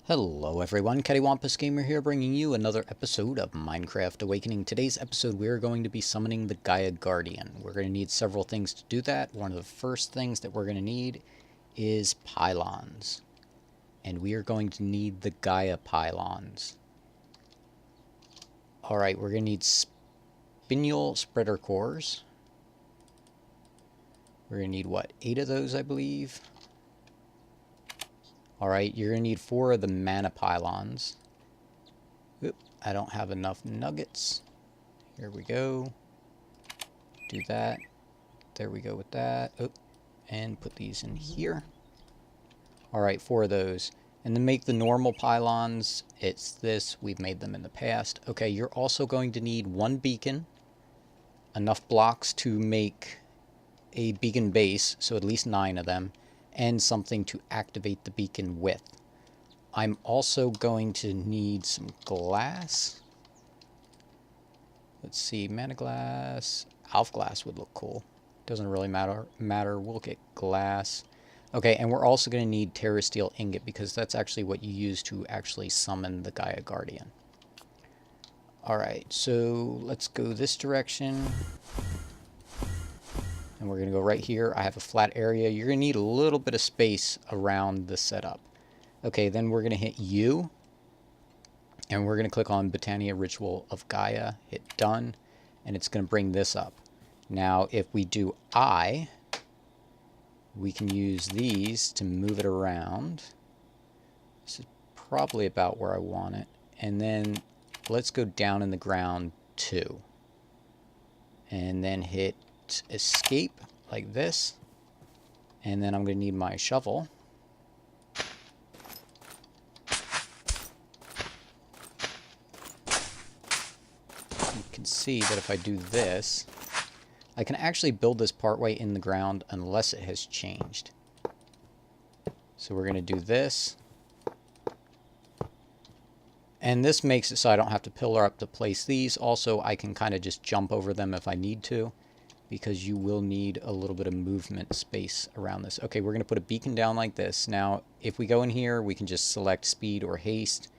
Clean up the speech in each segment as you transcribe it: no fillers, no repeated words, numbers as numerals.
Hello everyone, CaddywhumpusGamer here, bringing you another episode of Minecraft Awakening. Today's episode we are going to be summoning the Gaia Guardian. We're going to need several things to do that. One of the first things that we're going to need is pylons. And we are going to need the Gaia pylons. Alright, we're going to need spinel spreader cores. We're going to need, what, 8 of those, I believe? Alright, you're going to need 4 of the mana pylons. Oop, I don't have enough nuggets. Here we go. Do that. There we go with that. Oop, and put these in here. Alright, 4 of those. And to make the normal pylons, it's this. We've made them in the past. Okay, you're also going to need 1 beacon. Enough blocks to make a beacon base, so at least 9 of them. And something to activate the beacon with. I'm also going to need some glass. Let's see, mana glass. Alpha glass would look cool. Doesn't really matter. We'll get glass. Okay, and we're also going to need terrasteel ingot because that's actually what you use to actually summon the Gaia Guardian. Alright, so let's go this direction. And we're going to go right here. I have a flat area. You're going to need a little bit of space around the setup. Okay, then we're going to hit U. And we're going to click on Botania Ritual of Gaia. Hit Done. And it's going to bring this up. Now, if we do I, we can use these to move it around. This is probably about where I want it. And then let's go down in the ground 2. And then hit escape like this, and then I'm going to need my shovel. You can see that if I do this, I can actually build this partway in the ground unless it has changed. So we're going to do this, and this makes it so I don't have to pillar up to place these. Also, I can kind of just jump over them if I need to, because you will need a little bit of movement space around this. Okay, we're going to put a beacon down like this. Now, if we go in here, we can just select speed or haste.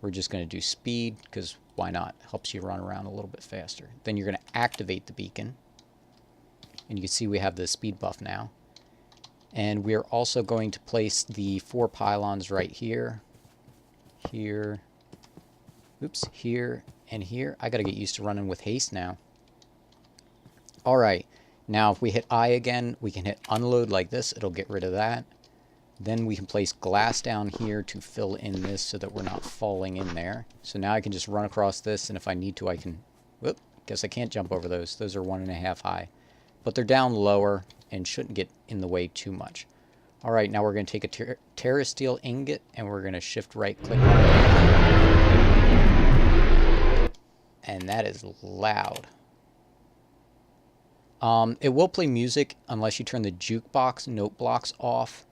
We're just going to do speed, because why not? Helps you run around a little bit faster. Then you're going to activate the beacon. And you can see we have the speed buff now. And we are also going to place the 4 pylons right here. Here. Oops, here and here. I got to get used to running with haste now. Alright, now if we hit I again, we can hit unload like this. It'll get rid of that. Then we can place glass down here to fill in this so that we're not falling in there. So now I can just run across this, and if I need to, I can... Whoop, guess I can't jump over those. Those are 1.5 high. But they're down lower and shouldn't get in the way too much. Alright, now we're going to take a terrasteel ingot, and we're going to shift right click on it. And that is loud. It will play music unless you turn the jukebox note blocks off.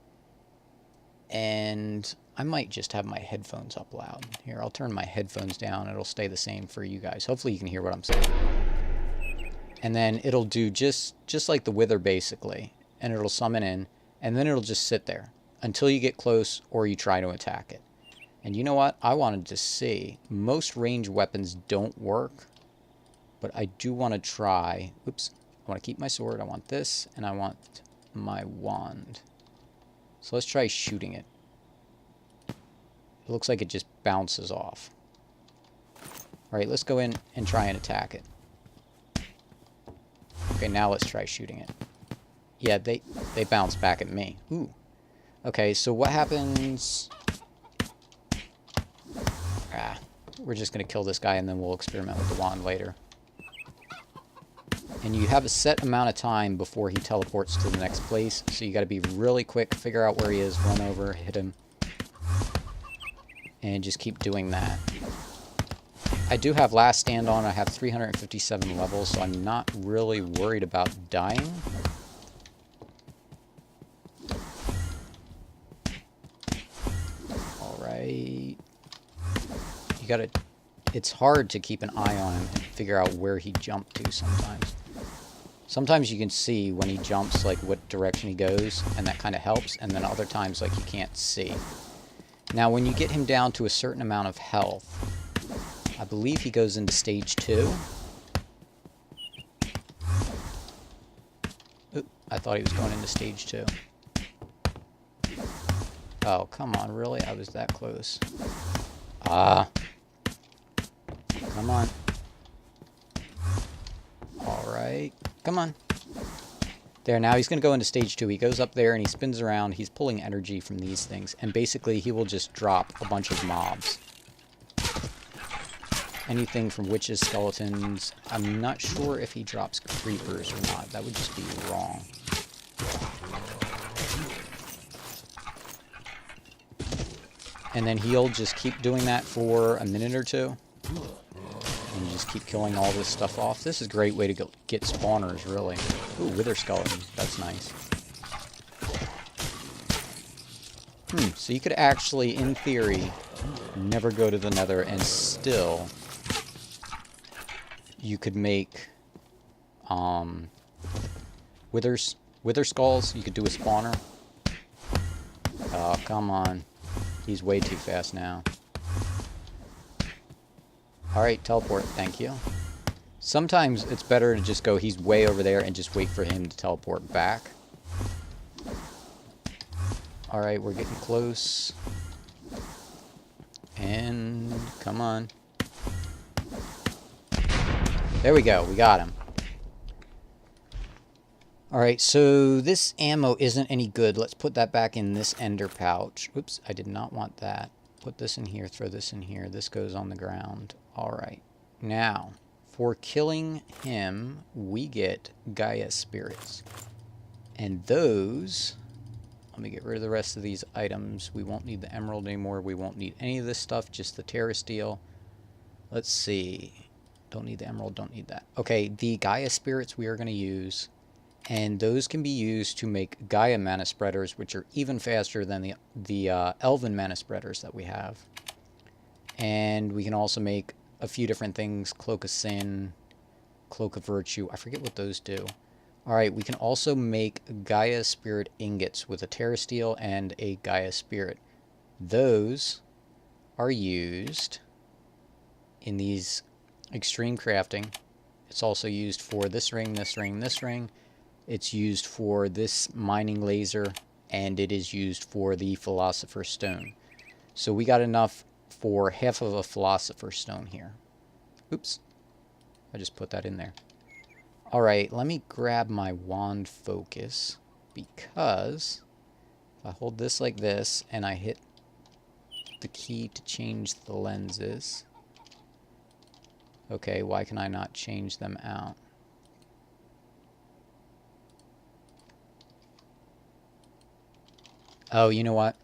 And I might just have my headphones up loud. Here, I'll turn my headphones down. It'll stay the same for you guys. Hopefully you can hear what I'm saying. And then it'll do just like the Wither, basically. And it'll summon in. And then it'll just sit there until you get close or you try to attack it. And you know what? I wanted to see. Most ranged weapons don't work. But I do want to try... Oops. I want to keep my sword, I want this, and I want my wand. So let's try shooting it. It looks like it just bounces off. Alright, let's go in and try and attack it. Okay, now let's try shooting it. Yeah, they bounce back at me. Ooh. Okay, so what happens... we're just going to kill this guy and then we'll experiment with the wand later. And you have a set amount of time before he teleports to the next place. So you got to be really quick, figure out where he is, run over, hit him. And just keep doing that. I do have last stand on. I have 357 levels, so I'm not really worried about dying. Alright. You gotta... It's hard to keep an eye on him and figure out where he jumped to sometimes. Sometimes you can see when he jumps, like, what direction he goes, and that kind of helps, and then other times, like, you can't see. Now, when you get him down to a certain amount of health, I believe he goes into stage 2. Oop, I thought he was going into stage 2. Oh, come on, really? I was that close. Ah. Come on. Alright. Come on. There, now he's going to go into stage 2. He goes up there and he spins around. He's pulling energy from these things. And basically, he will just drop a bunch of mobs. Anything from witches, skeletons. I'm not sure if he drops creepers or not. That would just be wrong. And then he'll just keep doing that for a minute or two. And just keep killing all this stuff off. This is a great way to get spawners, really. Ooh, wither skeleton. That's nice. So you could actually, in theory, never go to the nether and still you could make wither skulls. You could do a spawner. Oh, come on. He's way too fast now. Alright, teleport, thank you. Sometimes it's better to just go, he's way over there, and just wait for him to teleport back. Alright, we're getting close. And, come on. There we go, we got him. Alright, so this ammo isn't any good. Let's put that back in this ender pouch. Oops, I did not want that. Put this in here, throw this in here. This goes on the ground. Alright, now, for killing him, we get Gaia spirits. And those, let me get rid of the rest of these items. We won't need the emerald anymore. We won't need any of this stuff, just the terra steel. Let's see. Don't need the emerald, don't need that. Okay, the Gaia spirits we are going to use. And those can be used to make Gaia mana spreaders, which are even faster than the elven mana spreaders that we have. And we can also make a few different things. Cloak of Sin, Cloak of Virtue. I forget what those do. Alright, we can also make Gaia Spirit ingots with a Terra Steel and a Gaia Spirit. Those are used in these extreme crafting. It's also used for this ring, this ring, this ring. It's used for this mining laser, and it is used for the Philosopher's Stone. So we got enough for half of a Philosopher's Stone here. Oops. I just put that in there. Alright, let me grab my wand focus, because if I hold this like this, and I hit the key to change the lenses. Okay, why can I not change them out? Oh, you know what?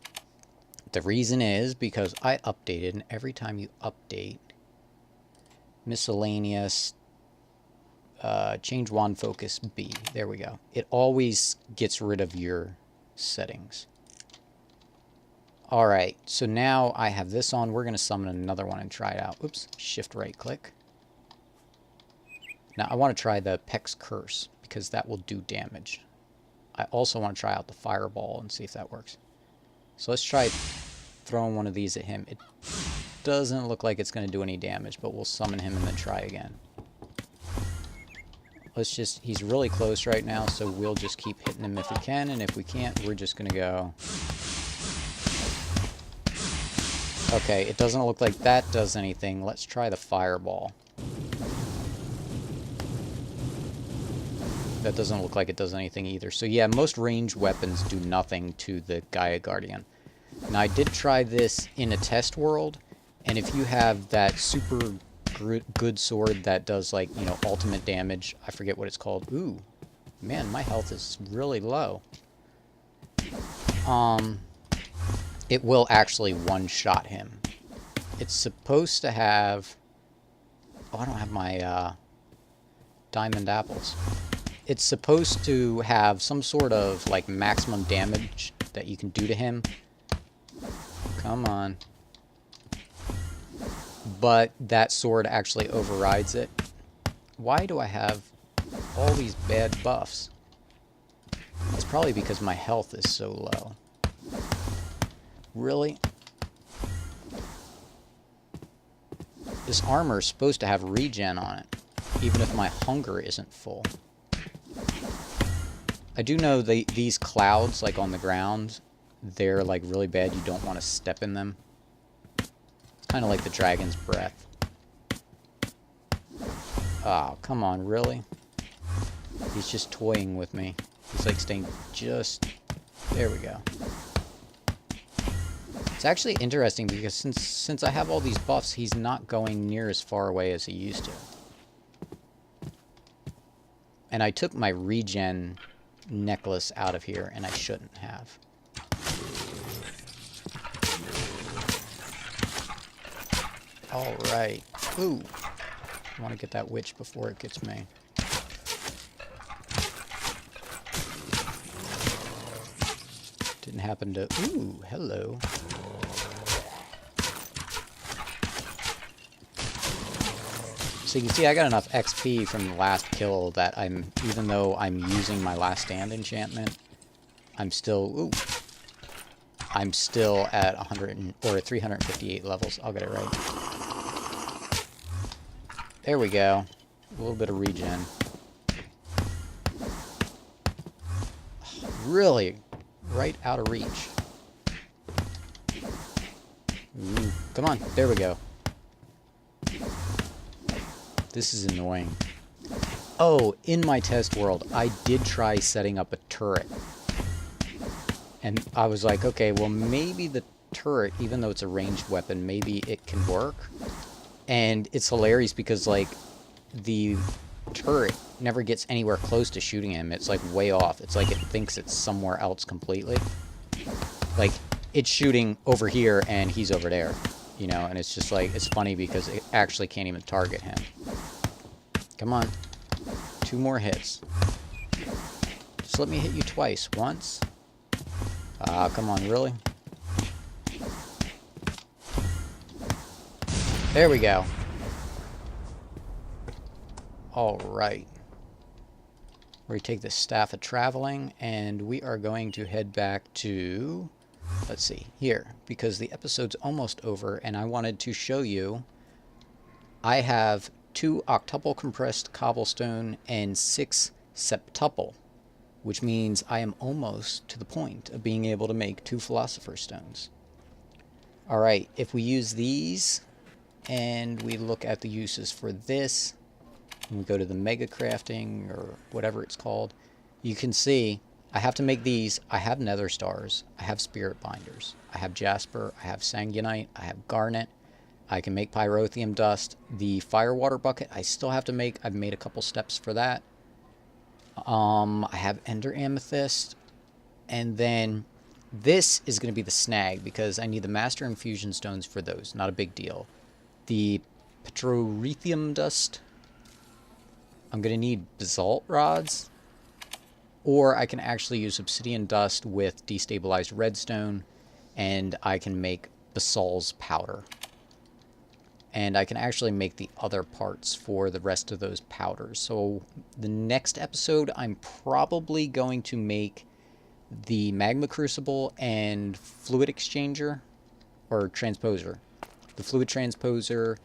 The reason is because I updated, and every time you update, miscellaneous, change wand focus B. There we go. It always gets rid of your settings. Alright, so now I have this on. We're going to summon another one and try it out. Oops, shift right click. Now I want to try the Peck's Curse, because that will do damage. I also want to try out the Fireball and see if that works. So let's try throwing one of these at him. It doesn't look like it's going to do any damage, but we'll summon him and then try again. Let's just, he's really close right now, so we'll just keep hitting him if we can, and if we can't, we're just going to go. Okay, it doesn't look like that does anything. Let's try the Fireball. That doesn't look like it does anything either. So yeah, most ranged weapons do nothing to the Gaia Guardian. Now I did try this in a test world, and if you have that super good sword that does, like, you know, ultimate damage, I forget what it's called. Ooh, man, my health is really low. It will actually one-shot him. It's supposed to have... Oh, I don't have my diamond apples. It's supposed to have some sort of, like, maximum damage that you can do to him. Come on. But that sword actually overrides it. Why do I have all these bad buffs? It's probably because my health is so low. Really? This armor is supposed to have regen on it, even if my hunger isn't full. I do know these clouds, like on the ground, they're like really bad. You don't want to step in them. It's kind of like the dragon's breath. Oh, come on, really? He's just toying with me. He's like staying just... There we go. It's actually interesting because since I have all these buffs, he's not going near as far away as he used to. And I took my regen necklace out of here, and I shouldn't have. Alright. Ooh. I want to get that witch before it gets me. Didn't happen to... Ooh, hello. So you can see I got enough XP from the last kill that even though I'm using my last stand enchantment, I'm still at 358 levels. I'll get it right. There we go. A little bit of regen. Really, right out of reach. Ooh, come on, there we go. This is annoying. Oh, in my test world, I did try setting up a turret. And I was like, okay, well, maybe the turret, even though it's a ranged weapon, maybe it can work. And it's hilarious because, like, the turret never gets anywhere close to shooting him. It's, like, way off. It's like it thinks it's somewhere else completely. Like, it's shooting over here and he's over there. You know, and it's just like, it's funny because it actually can't even target him. Come on. 2 more hits. Just let me hit you twice. Once. Ah, come on, really? There we go. Alright. We take the Staff of Traveling, and we are going to head back to... Let's see, here, because the episode's almost over, and I wanted to show you I have 2 octuple compressed cobblestone and 6 septuple, which means I am almost to the point of being able to make 2 Philosopher's Stones. Alright, if we use these, and we look at the uses for this, and we go to the Mega Crafting, or whatever it's called, you can see... I have to make these. I have nether stars. I have spirit binders. I have jasper. I have sanguinite. I have garnet. I can make pyrotheum dust. The fire water bucket I still have to make. I've made a couple steps for that. I have ender amethyst. And then this is going to be the snag because I need the master infusion stones for those. Not a big deal. The pyrotheum dust. I'm going to need basalt rods. Or I can actually use obsidian dust with destabilized redstone, and I can make basalt's powder. And I can actually make the other parts for the rest of those powders. So the next episode, I'm probably going to make the magma crucible and fluid exchanger, or transposer. The fluid transposer,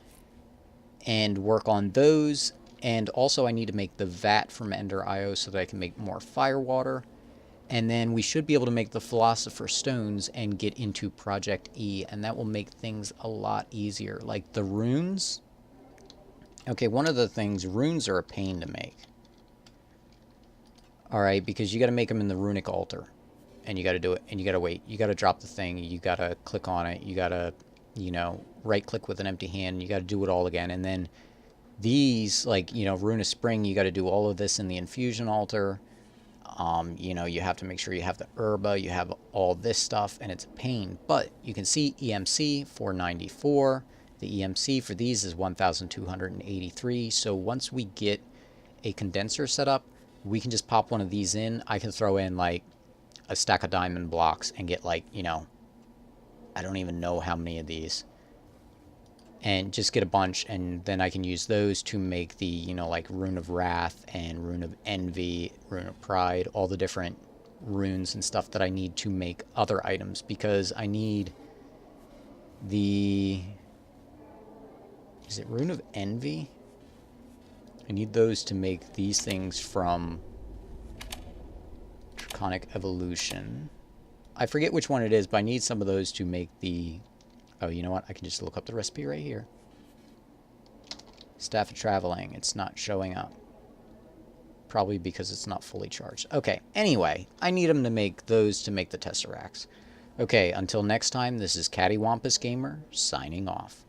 and work on those. And also I need to make the vat from Ender IO so that I can make more fire water. And then we should be able to make the Philosopher's Stones and get into Project E. And that will make things a lot easier. Like the runes. Okay, one of the things, runes are a pain to make. Alright, because you got to make them in the runic altar. And you got to do it. And you got to wait. You got to drop the thing. You got to click on it. You got to, you know, right click with an empty hand. You got to do it all again. And then... these, like, you know, Rune of Spring, you got to do all of this in the infusion altar. You know, you have to make sure you have the herba, you have all this stuff, and it's a pain. But you can see EMC 494. The EMC for these is 1,283. So once we get a condenser set up, we can just pop one of these in. I can throw in, like, a stack of diamond blocks and get, like, you know, I don't even know how many of these. And just get a bunch, and then I can use those to make the, you know, like Rune of Wrath and Rune of Envy, Rune of Pride, all the different runes and stuff that I need to make other items, because I need the Is it Rune of Envy? I need those to make these things from Draconic Evolution. I forget which one it is, but I need some of those to make the... Oh, you know what? I can just look up the recipe right here. Staff of Traveling. It's not showing up. Probably because it's not fully charged. Okay, anyway, I need them to make those to make the Tesseracts. Okay, until next time, this is CaddywhumpusGamer signing off.